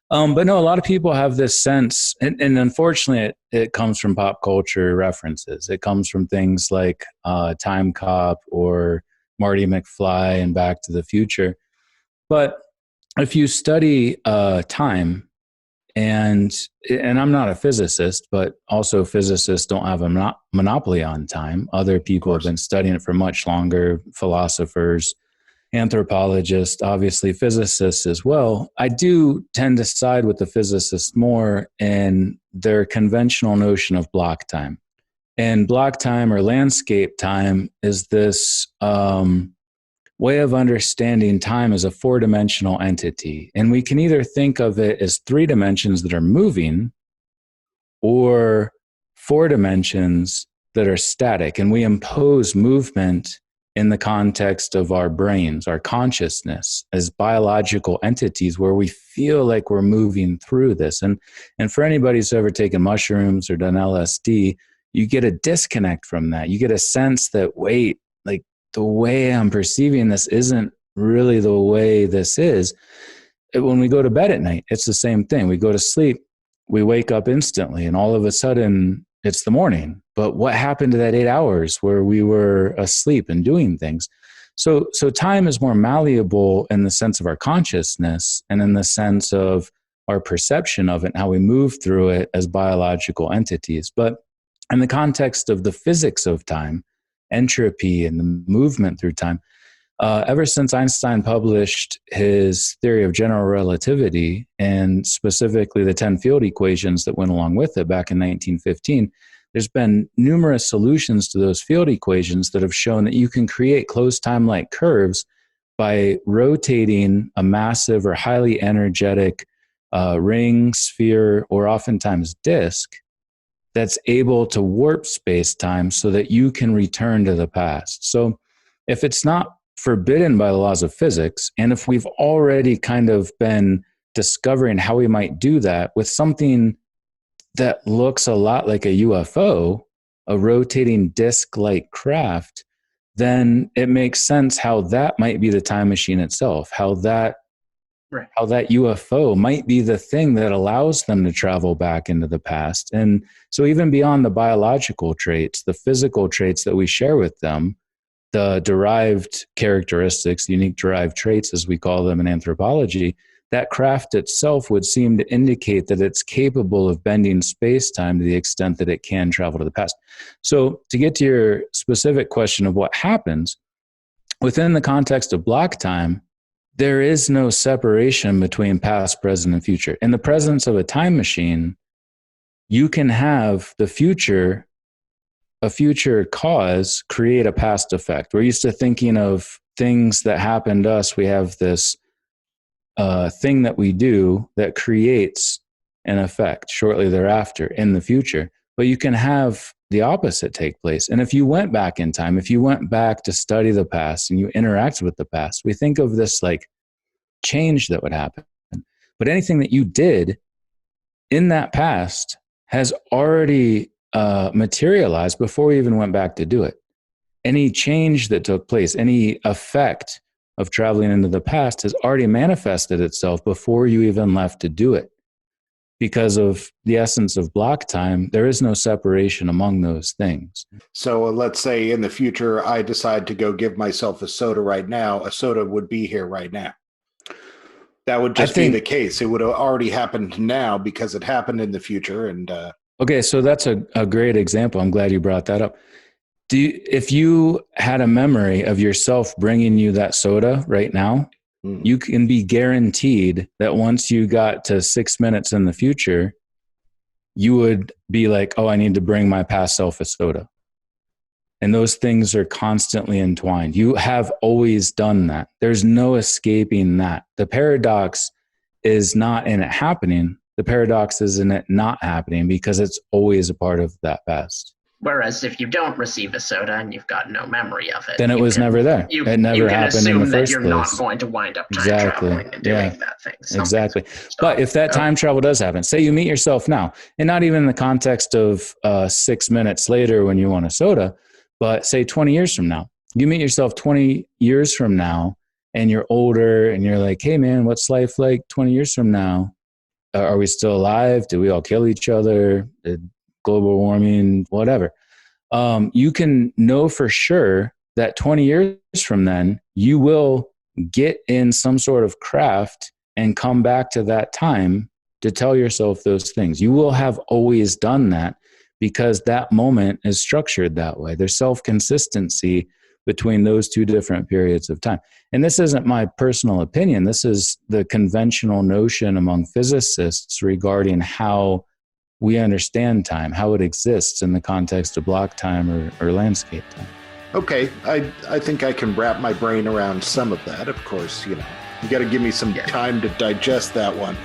But no, a lot of people have this sense, and unfortunately, it comes from pop culture references. It comes from things like Time Cop or Marty McFly and Back to the Future. But if you study time, and I'm not a physicist, but also physicists don't have a monopoly on time. Other people have been studying it for much longer, philosophers, anthropologists, obviously physicists as well. I do tend to side with the physicists more in their conventional notion of block time. And block time or landscape time is this way of understanding time as a four-dimensional entity. And we can either think of it as three dimensions that are moving or four dimensions that are static. And we impose movement in the context of our brains, our consciousness as biological entities where we feel like we're moving through this. And for anybody who's ever taken mushrooms or done LSD, you get a disconnect from that. You get a sense that, wait, like the way I'm perceiving this isn't really the way this is. When we go to bed at night, it's the same thing. We go to sleep, we wake up instantly, and all of a sudden it's the morning. But what happened to that 8 hours where we were asleep and doing things? So time is more malleable in the sense of our consciousness and in the sense of our perception of it and how we move through it as biological entities. But in the context of the physics of time, entropy and the movement through time, ever since Einstein published his theory of general relativity and specifically the 10 field equations that went along with it back in 1915, there's been numerous solutions to those field equations that have shown that you can create closed time-like curves by rotating a massive or highly energetic ring, sphere, or oftentimes disk that's able to warp space-time so that you can return to the past. So if it's not forbidden by the laws of physics, and if we've already kind of been discovering how we might do that with something that looks a lot like a UFO, a rotating disc-like craft, then it makes sense how that might be the time machine itself, how that UFO might be the thing that allows them to travel back into the past. And so even beyond the biological traits, the physical traits that we share with them, the derived characteristics, unique derived traits, as we call them in anthropology, that craft itself would seem to indicate that it's capable of bending space-time to the extent that it can travel to the past. So to get to your specific question of what happens, within the context of block time, there is no separation between past, present, and future. In the presence of a time machine, you can have a future cause create a past effect. We're used to thinking of things that happen to us. We have this thing that we do that creates an effect shortly thereafter in the future. But you can have the opposite take place. And if you went back in time, if you went back to study the past and you interact with the past, we think of this like change that would happen. But anything that you did in that past has already materialized before we even went back to do it. Any change that took place, any effect of traveling into the past has already manifested itself before you even left to do it. Because of the essence of block time, there is no separation among those things. So let's say in the future, I decide to go give myself a soda right now. A soda would be here right now. That would just be the case. It would have already happened now because it happened in the future. And okay, so that's a great example. I'm glad you brought that up. If you had a memory of yourself bringing you that soda right now, you can be guaranteed that once you got to 6 minutes in the future, you would be like, oh, I need to bring my past self a soda. And those things are constantly entwined. You have always done that. There's no escaping that. The paradox is not in it happening. The paradox is in it not happening because it's always a part of that past. Whereas if you don't receive a soda and you've got no memory of it, then it was never there. It never happened in the first place. You can assume that you're not going to wind up time traveling and doing that thing. Exactly. But if that time travel does happen, say you meet yourself now, and not even in the context of 6 minutes later when you want a soda, but say 20 years from now, you meet yourself 20 years from now and you're older and you're like, hey man, what's life like 20 years from now? Are we still alive? Did we all kill each other? Did global warming, whatever. You can know for sure that 20 years from then, you will get in some sort of craft and come back to that time to tell yourself those things. You will have always done that because that moment is structured that way. There's self-consistency between those two different periods of time. And this isn't my personal opinion. This is the conventional notion among physicists regarding how we understand time, how it exists in the context of block time or landscape time. Okay, I think I can wrap my brain around some of that. Of course, you got to give me some time to digest that one.